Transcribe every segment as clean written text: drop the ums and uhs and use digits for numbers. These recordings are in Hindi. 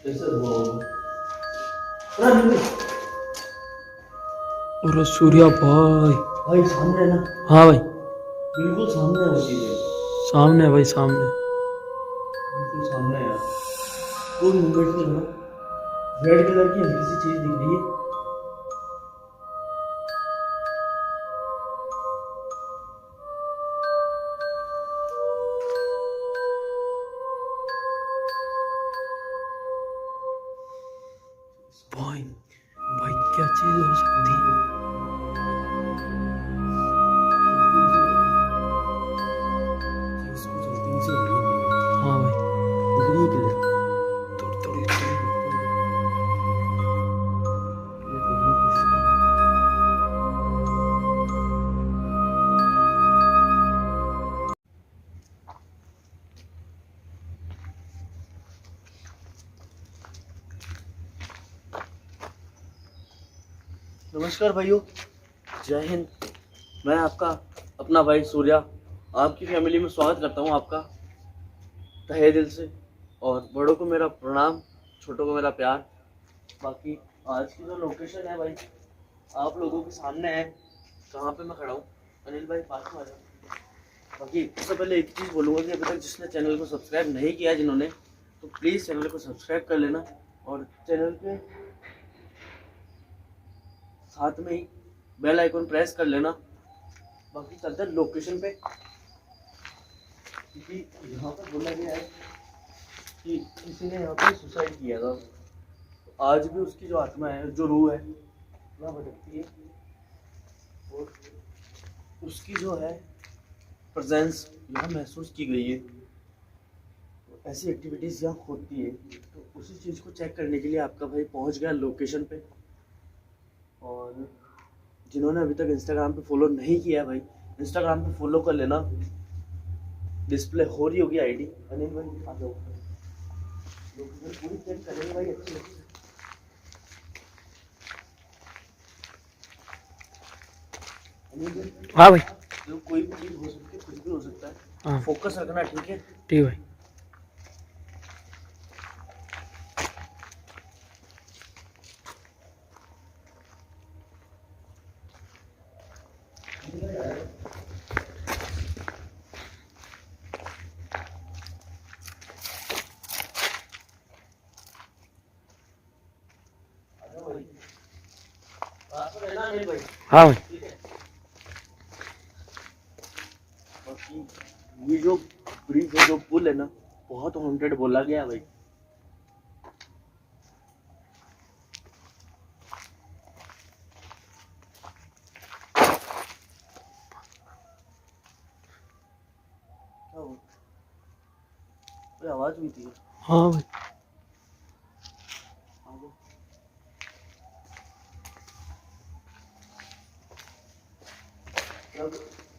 कैसे हुआ होगा? अरे नहीं, और सूर्या भाई। भाई सामने है ना, हाँ भाई, बिल्कुल सामने है वो चीजें, सामने है भाई, सामने। बिल्कुल सामने है यार। कोई मूवमेंट नहीं हो रहा, रेड कलर की हल्की सी चीज दिख रही है। भाई भाई क्या चीज हो सकती है? इसको जल्दी से हो रही है, हाँ भाई, दिख रही है क्लियर। थोड़ी थोड़ी थोड़ी। क्लियर देखने की कोशिश करो। नमस्कार भाइयों, जय हिंद। मैं आपका अपना भाई सूर्या आपकी फैमिली में स्वागत करता हूँ आपका तहे दिल से। और बड़ों को मेरा प्रणाम, छोटों को मेरा प्यार। बाकी आज की जो लोकेशन है भाई, आप लोगों के सामने है। कहाँ पे मैं खड़ा हूँ, अनिल भाई पास में आ जाओ। बाकी सबसे पहले एक चीज़ बोलूँगा कि अभी तक जिसने चैनल को सब्सक्राइब नहीं किया है जिन्होंने, तो प्लीज़ चैनल को सब्सक्राइब कर लेना और चैनल के साथ में ही बेल आइकन प्रेस कर लेना। बाकी चलते हैं लोकेशन पे, क्योंकि यहाँ पर बोला गया है कि किसी ने यहाँ पे सुसाइड किया था। तो आज भी उसकी जो आत्मा है, जो रूह है, वह भटकती है और उसकी जो है प्रेजेंस यहाँ महसूस की गई है। तो ऐसी एक्टिविटीज़ यहाँ होती है। तो उसी चीज़ को चेक करने के लिए आपका भाई पहुँच गया लोकेशन पे। और जिन्होंने अभी तक इंस्टाग्राम पे फॉलो नहीं किया है भाई, इंस्टाग्राम पे फॉलो कर लेना। डिस्प्ले हो रही होगी आईडी। अनिल भाई आ जाओ, लोकेशन पूरी चेक करेंगे भाई अच्छी अच्छी। अनिल भाई, हाँ भाई, जो कोई भी चीज़ हो सकती है, कुछ भी हो सकता है, हाँ फोकस रखना, ठीक है? ठीक भाई। अनिल भाई, हाँ भाई, ठीक है। बाकी ये जो ब्रिज है, जो पुल है ना, बहुत हॉन्टेड बोला गया है भाई। क्या हुआ? कोई आवाज भी थी? हाँ भाई। आ जाओ। मतलब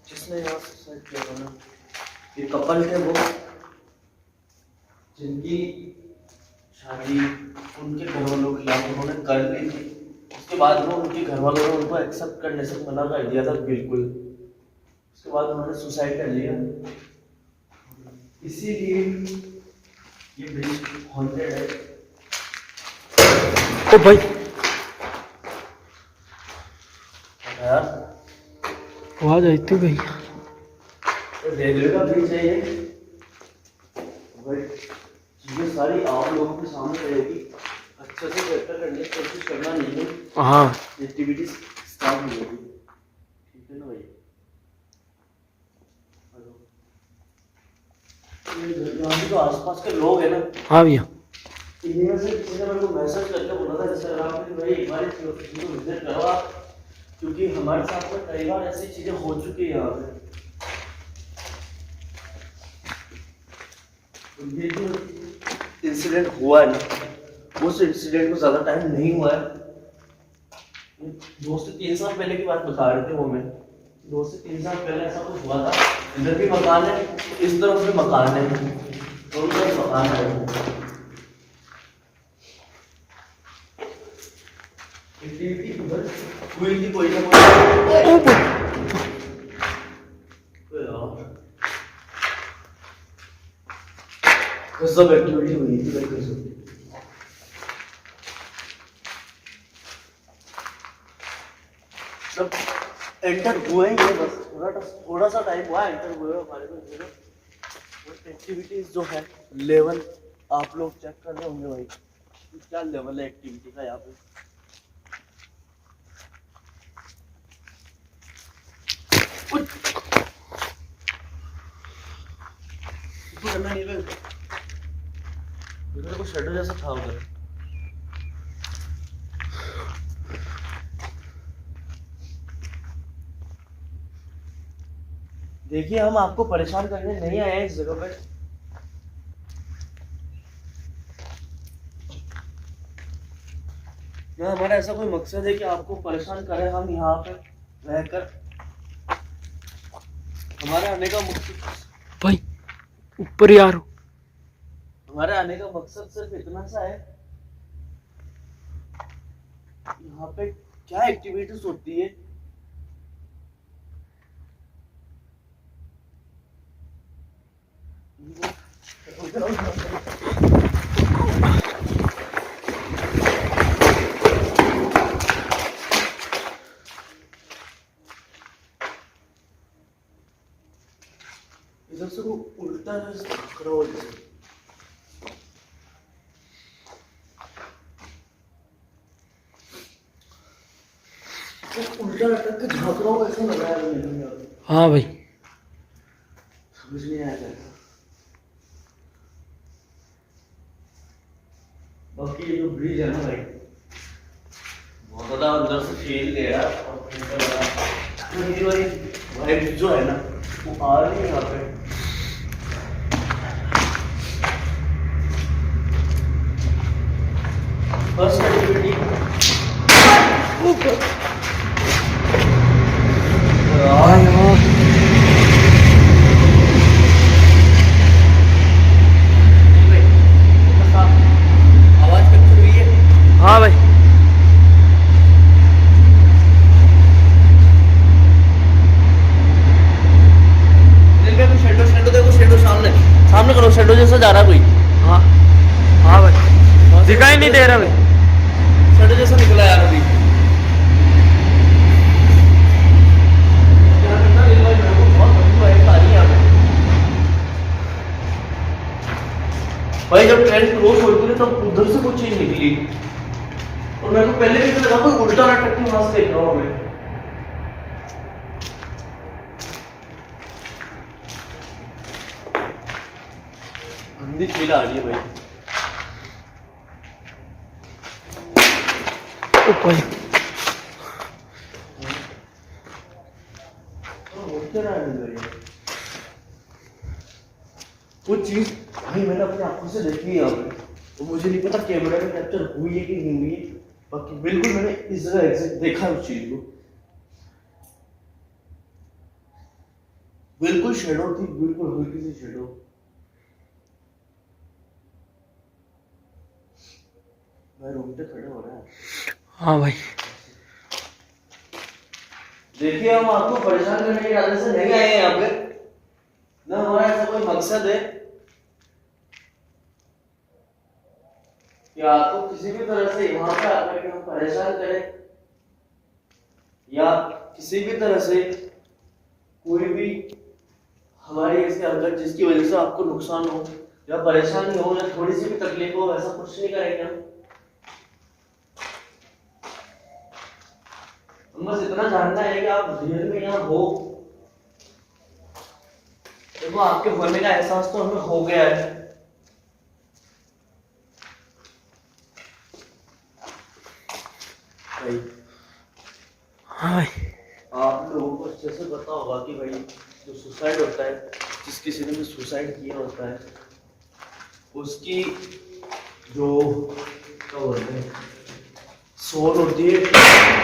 जिसने यहाँ सुसाइड किया था ना, ये कपल थे वो, जिनकी शादी उनके घर वालों के खिलाफ उन्होंने कर ली थी। उसके बाद में उनके घर वालों ने उनको एक्सेप्ट करने से मना कर दिया था बिल्कुल। उसके बाद उन्होंने सुसाइड कर लिया। इसीलिए ये ब्रिज हॉन्टेड है। ओ भाई, यार आवाज आई थी भाई। रेलवे का ब्रिज है ये भाई। चीजें सारी आप लोगों के सामने रहेगी, अच्छे से बेहतर करने की कोशिश करना, नहीं है हाँ एक्टिविटीज स्टार्ट हो जाएगी, ठीक है ना भाई? हेलो, यहाँ के जो आसपास के लोग हैं ना, हाँ भैया। इनमें से किसी ने मेरे को मैसेज करके बोला था इंस्टाग्राम पे, भाई एक बार इस लोकेशन को विजिट करो आप, क्योंकि हमारे साथ में कई बार ऐसी चीजें हो चुकी है यहाँ पे। तो ये जो इंसिडेंट हुआ है ना, उस इंसिडेंट को ज्यादा टाइम नहीं हुआ है। 2 से 3 साल पहले की बात बता रहे थे वो। मैं 2 से 3 साल पहले ऐसा कुछ हुआ था। इधर भी मकान है, इस तरफ भी मकान है, दोनों तरफ मकान है। एक्टिविटी उधर हुई थी कोई ना कोई। यार गजब एक्टिविटी हुई थी भाई, गजब। सब एंटर हुए हैं, ये बस थोड़ा सा टाइम हुआ एंटर हुए हमारे को जीरो। और एक्टिविटीज जो है लेवल आप लोग चेक कर रहे होंगे भाई कि क्या लेवल है एक्टिविटी का यहाँ पे। करना नहीं है उधर को शेडो जैसा था उधर। देखिए हम आपको परेशान करने नहीं आए हैं इस जगह पे। ना हमारा ऐसा कोई मकसद है कि आपको परेशान करें। हम यहाँ पे रहकर हमारे आने का मकसद भाई ऊपर यार। हमारे आने का मकसद सिर्फ इतना सा है, यहाँ पे क्या एक्टिविटीज होती है इधर से वो उल्टा खड़ा हो जाए। उल्टा लटक के झाँक रहा हूँ ऐसा लग रहा है मुझे। हाँ भाई समझ नहीं आया था। बाकी ये जो ब्रिज है ना भाई बहुत ज्यादा अंदर से फील दे रहा है। और ये वाली वाइब जो है ना वो आ रही है यहाँ पे। फर्स्ट एक्टिविटी आवाज कैप्चर हुई है। हाँ भाई शेडो शेडो देखो, शेडो सामने सामने करो, शेडो जैसा जा रहा है कोई। हाँ हाँ भाई दिखाई नहीं दे रहा भाई। शेडो जैसा निकला यार अभी। भाई जब ट्रेन क्रॉस होती है तब उधर से कुछ चीज निकली और मेरे को पहले भी लगा कोई उल्टा लटक के वहां से देख रहा हूँ मैं। अंधी फील आ रही है भाई। ओ भाई वो चीज भाई मैंने अपनी आंखों से देखी है यहाँ पे। तो मुझे नहीं पता कैमरा में कैप्चर हुई है कि नहीं हुई है। बाकी बिल्कुल मैंने इस जगह एग्जैक्ट देखा है उस चीज को। बिल्कुल शेडो थी, बिल्कुल हल्की सी शेडो। भाई रोंगटे खड़े हो रहे हैं। हाँ भाई देखिए हम आपको परेशान करने के इरादे से नहीं आए हैं यहाँ पे, ना हमारा ऐसा कोई मकसद है कि आपको किसी भी तरह से यहाँ पे आकर के हम परेशान करें या किसी भी तरह से कोई भी हमारी ऐसी हरकत जिसकी वजह से आपको नुकसान हो या परेशानी हो या थोड़ी सी भी तकलीफ हो, ऐसा कुछ नहीं करेंगे हम। बस इतना जानना है कि आप रियल में यहाँ हो। देखो आपके होने का एहसास तो हमें हो गया है। भाई हाँ भाई आप लोगों को अच्छे से पता होगा कि भाई जो सुसाइड होता है, जिस किसी ने भी सुसाइड किया होता है उसकी जो क्या बोलते हैं सोल होती है।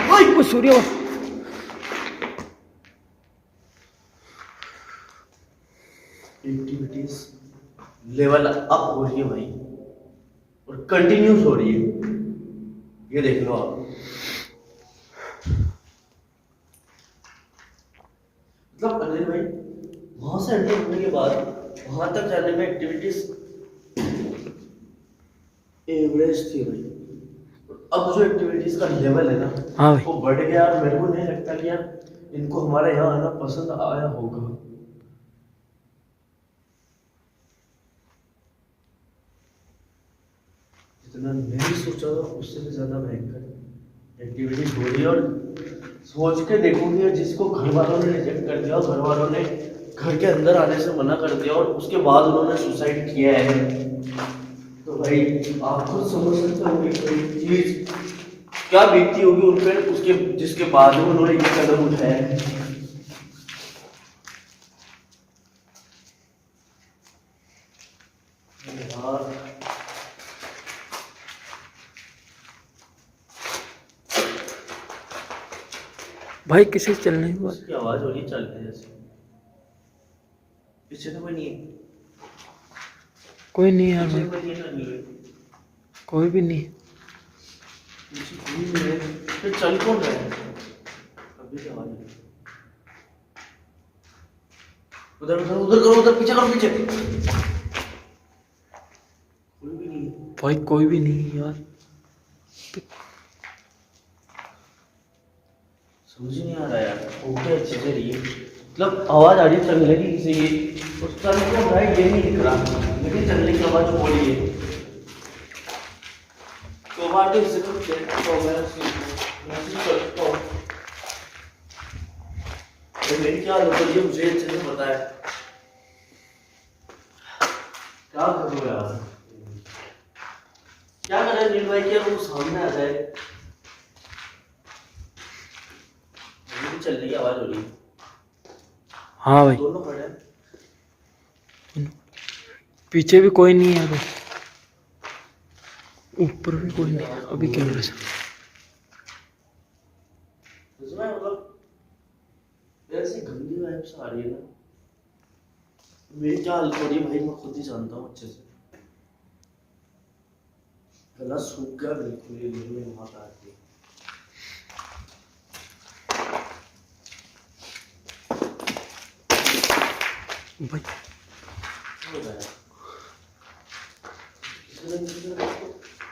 भाई वो सूर्य एक्टिविटीज लेवल अप हो रही है भाई और कंटिन्यूस हो रही है। ये देख लो आप। मतलब अनिल भाई वहां से एंटर होने के बाद वहां तक जाने में एक्टिविटीज एवरेज थी भाई। अब जो एक्टिविटीज का लेवल है ना, हाँ भाई। वो बढ़ गया और मेरे को नहीं लगता कि यार इनको हमारे यहाँ आना पसंद आया होगा। जितना नहीं सोचा था उससे भी ज्यादा भयंकर एक्टिविटीज हो रही है। और सोच के देखोगे, जिसको घर वालों ने रिजेक्ट कर दिया, घर वालों ने घर के अंदर आने से मना कर दिया और उसके बाद उन्होंने सुसाइड किया है, तो भाई आप खुद समझ सकते हो कि कोई चीज क्या बीतती होगी उन पे, उसके जिसके बाद में उन्होंने ये कदम उठाया है। यार भाई किसी से चलने की बात। उसकी आवाज हो रही है चलते जैसे, पीछे तो कोई नहीं है, कोई नहीं यार पीछे भाई, कोई नहीं है, कोई भी नहीं। पीछे कोई नहीं है, फिर चल कौन रहा है? अभी से आवाज आ रही है। उधर उधर उधर करो, उधर पीछे करो, पीछे कोई भी नहीं है। भाई कोई भी नहीं यार। समझ ही नहीं आ रहा यार, ओके अच्छे से रही है, मतलब आवाज आ रही है चलने की किसी की, उस चल को रहा है ये नहीं दिख रहा, लेकिन चलने की आवाज हो रही है। तो बात इसे तो चेक तो मैं मैसेज करता हूँ, तो मेरी क्या हालत हो रही है मुझे अच्छे से पता है। क्या करूँ यार, क्या करें नील भाई, क्या वो सामने आ जाए, चलने की आवाज हो रही है। हाँ भाई, दोनों खड़े हैं। पीछे भी कोई नहीं है भाई, ऊपर भी कोई नहीं है अभी कैमरे से। मतलब ऐसी गंदी वाइब्स आ रही है ना, मेरी क्या हालत हो रही है भाई मैं खुद ही जानता हूँ अच्छे से। गला सूख गया बिल्कुल ये में वहां पे आके। भाई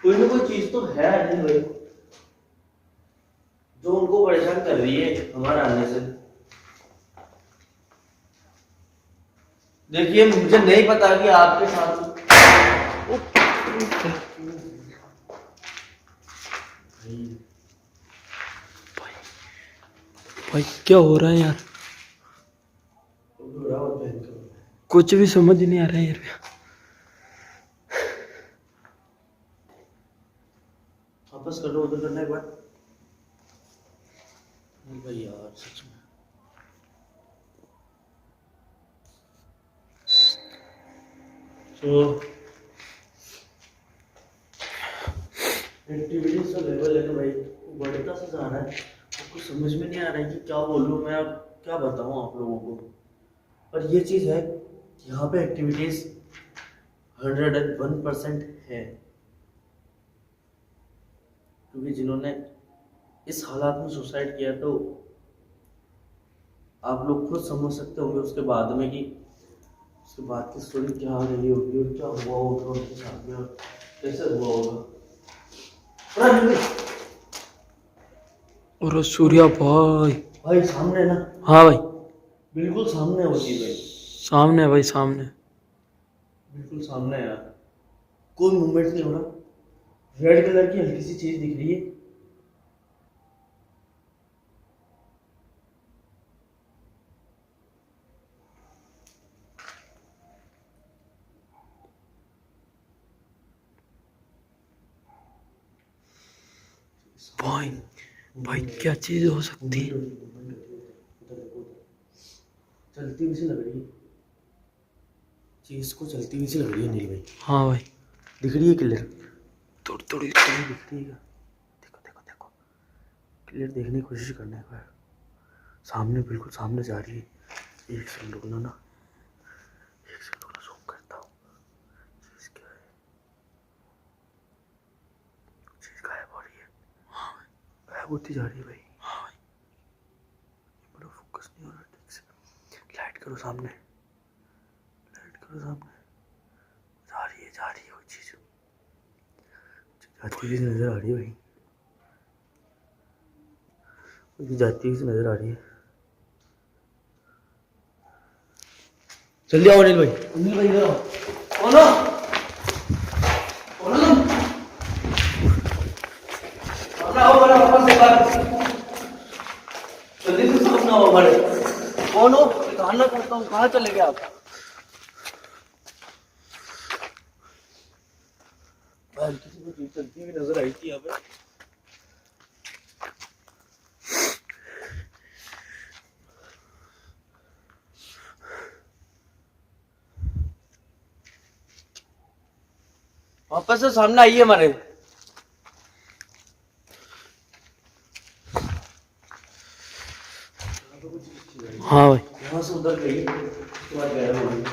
कोई ना कोई चीज तो है नहीं भाई, जो उनको परेशान कर रही है हमारे आने से। देखिए मुझे नहीं पता कि आपके साथ भाई क्या हो रहा है यार, कुछ भी समझ नहीं आ रहा है यार। वापस कर लो, उधर करना एक बार भाई यार सच में। तो एक्टिविटीज का लेवल है ना भाई, बढ़ता से जा रहा है, कुछ समझ में नहीं आ रहा है कि क्या बोलूं मैं, अब क्या बताऊं आप लोगों को। पर ये चीज है, यहाँ पे एक्टिविटीज 101% है, क्योंकि जिन्होंने इस हालात में सुसाइड किया, तो आप लोग खुद समझ सकते होंगे उसके बाद में कि उसके बाद की स्टोरी क्या रही होगी और क्या हुआ होगा उनके साथ में और कैसे हुआ होगा। और सूर्या भाई, भाई सामने ना, हाँ भाई बिल्कुल सामने होती भाई, सामने है भाई, सामने बिल्कुल सामने है यार, कोई मूवमेंट नहीं हो रहा, रेड कलर की हल्की सी चीज दिख रही है। भाई, भाई क्या चीज हो सकती है। चलती हुई सी लग रही है चीज, को चलती हुई सी लग रही है नील भाई। हाँ भाई दिख रही है क्लियर, थोड़ी थोड़ी दिख रही है, देखो देखो देखो, क्लियर देखने की कोशिश करने का, सामने बिल्कुल सामने जा रही है। एक सेकंड रुकना ना, एक सेकंड रुकना, ज़ूम करता हूँ। चीज क्या है, चीज गायब हो रही है, गायब होती जा रही है भाई। हाँ भाई, बड़ा फोकस नहीं हो रहा ठीक से, लाइट करो सामने, लाइट करो सामने, जा रही है कोई चीज, जाती हुई नजर आ रही है भाई। अभी जाती हुई नजर आ रही है। जल्दी आओ अनिल भाई। अनिल भाई इधर आओ। बोलो बोलो तुम। सामने आओ मेरा वापस से बात। जल्दी से सामने आओ हमारे। कौन हो? कहना करता हूँ, कहाँ चले गए आप? किसी को चीज चलती हुई नजर आई थी यहाँ पे। वापस से सामने आइए हमारे। हाँ भाई। यहाँ से उधर गई, उसके बाद गायब हो गई।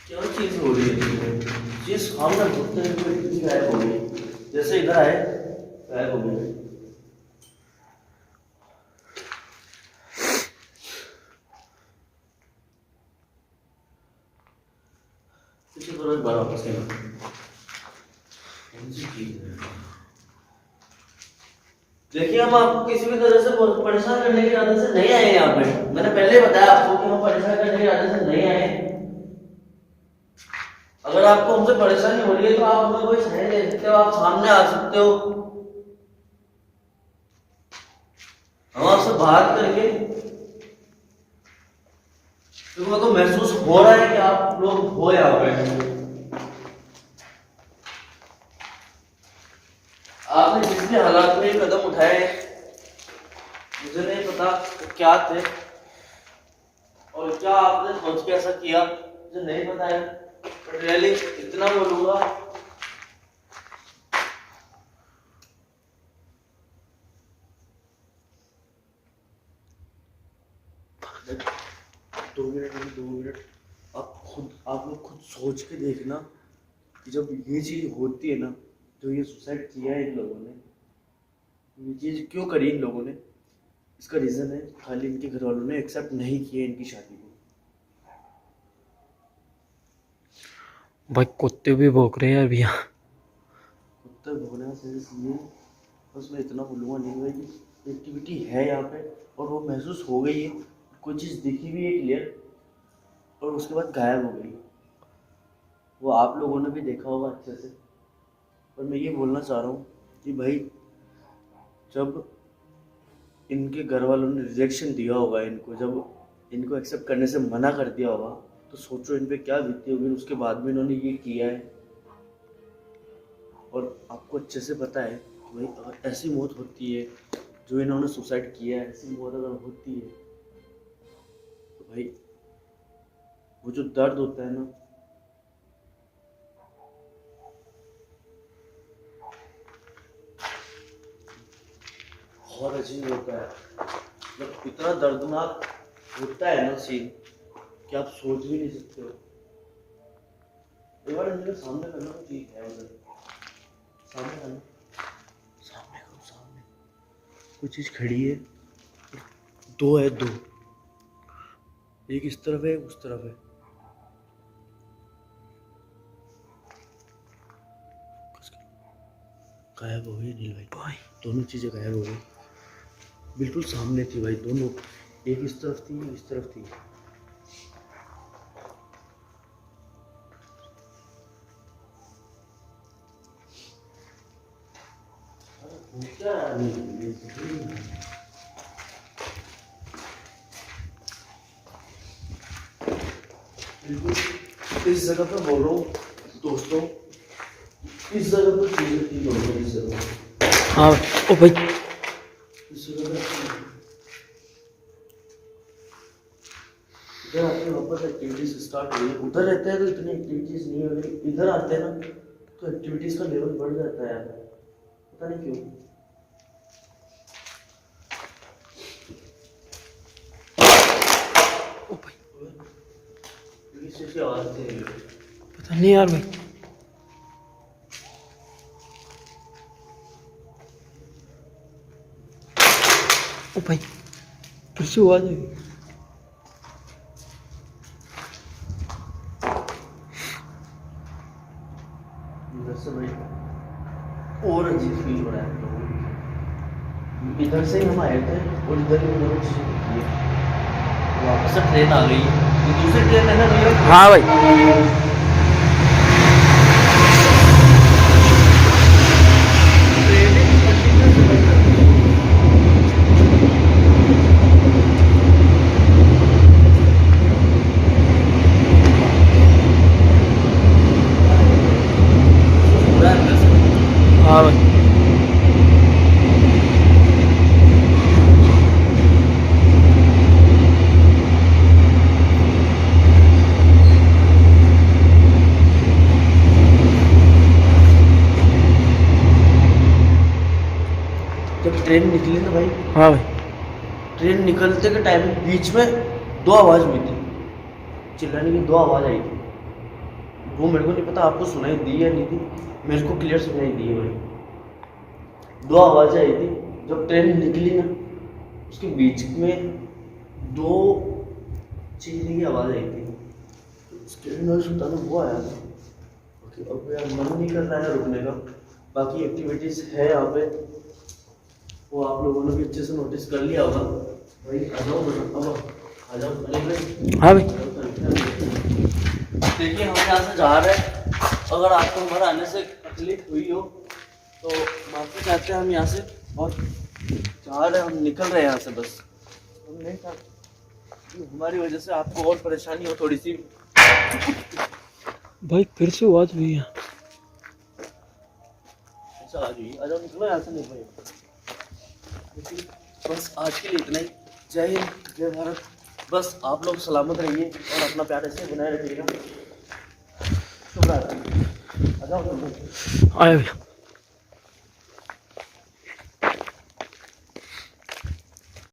क्या चीज हो रही है? जिस सामने घुसते हैं कोई चीज गायब हो गई, जैसे इधर आए गायब हो गई। किसी तरह बार वापस नहीं। कौन सी चीज है? देखिए हम आपको किसी भी तरह से परेशान करने के इरादे से नहीं आए यहाँ पे। मैंने पहले बताया आपको कि हम परेशान करने के इरादे से नहीं आए। अगर आपको हमसे परेशानी हो रही है तो आप हमें कोई सहायता दे सकते हो, आप सामने आ सकते हो। हम आपसे बात करके, क्योंकि मेरे को महसूस हो रहा है कि आप लोग हो यहाँ पे। आपने जिस भी हालात में कदम उठाए, मुझे नहीं पता क्या थे और क्या आपने सोच के ऐसा किया, मुझे नहीं पता है। बट रियली इतना बोलूंगा, दो मिनट आप लोग खुद सोच के देखना कि जब ये चीज होती है ना, जो ये सुसाइड किया है इन लोगों ने, ये चीज क्यों करी इन लोगों ने, इसका रीजन है खाली इनके घर वालों ने एक्सेप्ट नहीं किया इनकी शादी को। भाई कुत्ते भी भौंक रहे हैं यार भैया। कुत्ते भौंकने से इसलिए बस मैं इतना बोलूँगा नहीं भाई कि एक्टिविटी है यहाँ पे और वो महसूस हो गई है, कोई चीज़ दिखी भी है क्लियर और उसके बाद गायब हो गई। वो आप लोगों ने भी देखा होगा अच्छे से। और मैं ये बोलना चाह रहा हूँ कि भाई जब इनके घर वालों ने रिजेक्शन दिया होगा इनको, जब इनको एक्सेप्ट करने से मना कर दिया होगा, तो सोचो इन पे क्या बीती होगी। उसके बाद भी इन्होंने ये किया है। और आपको अच्छे से पता है कि भाई अगर ऐसी मौत होती है, जो इन्होंने सुसाइड किया है, ऐसी मौत अगर होती है तो भाई वो जो दर्द होता है ना, बहुत अजीब होता है। मतलब इतना दर्दनाक होता है ना सीन कि आप सोच भी नहीं सकते हो। एक बार मेरे सामने करना तो ठीक है, उधर सामने करना, सामने करो, सामने कोई चीज खड़ी है, दो है, दो, एक इस तरफ है एक उस तरफ है। गायब हो गई नील भाई, दोनों चीजें गायब हो गई। बिल्कुल सामने थी भाई दोनों, एक इस तरफ थी एक इस तरफ थी। बिल्कुल इस जगह पे बोल रहा हूँ दोस्तों, इस जगह पर चीजें थी दोनों, इस जगह। हाँ ओ भाई, इस जगह पे इधर आते हैं वापस एक्टिविटीज स्टार्ट हो गई। उधर रहते हैं तो इतनी एक्टिविटीज नहीं हो रही, इधर आते हैं ना तो एक्टिविटीज का लेवल बढ़ जाता है यार, पता नहीं क्यों। ओ भाई किसी आवाज थी, पता नहीं यार भाई। ओ भाई फिर से आवाज आई। इधर से भाई और अजीब फील हो रहा है हम लोगों को। इधर से ही हम आए थे और इधर ही उधर कुछ ये वापस से ट्रेन आ गई है। ये दूसरी ट्रेन है ना भैया? हाँ भाई। हाँ भाई। जब ट्रेन निकली ना भाई, हाँ भाई। ट्रेन निकलते के टाइम बीच में दो आवाज़ हुई थी, चिल्लाने की दो आवाज़ आई थी। वो मेरे को नहीं पता आपको सुनाई दी या नहीं थी, मेरे को क्लियर सुनाई दी है भाई। दो आवाज़ें आई थी जब ट्रेन निकली ना, उसके बीच में दो चीखने की आवाज़ आई थी। ट्रेन में सुनता ना वो आया था। ओके, अब यार मन नहीं कर रहा है रुकने का। बाकी एक्टिविटीज़ है यहाँ पे, वो आप लोगों ने भी अच्छे से नोटिस कर लिया होगा। भाई आ जाओ, अब आ जाओ। हाँ भाई। देखिए हम यहाँ से जा रहे हैं, अगर आपको हमारे आने से तकलीफ हुई हो तो माफ़ी चाहते हैं हम यहाँ से, और जा रहे हैं, हम निकल रहे हैं यहाँ से। बस हम नहीं चाहते कि हमारी वजह से आपको और परेशानी हो थोड़ी सी। भाई फिर से आवाज हुई है। अच्छा आ जाइए, आ जाओ, निकलो यहाँ से। नहीं भाई बस आज के लिए इतना ही। जय हिंद, जय भारत। बस आप लोग सलामत रहिए और अपना प्यार ऐसे बनाए रखिएगा। शुभ रात्रि। आ जाओ। आया भैया।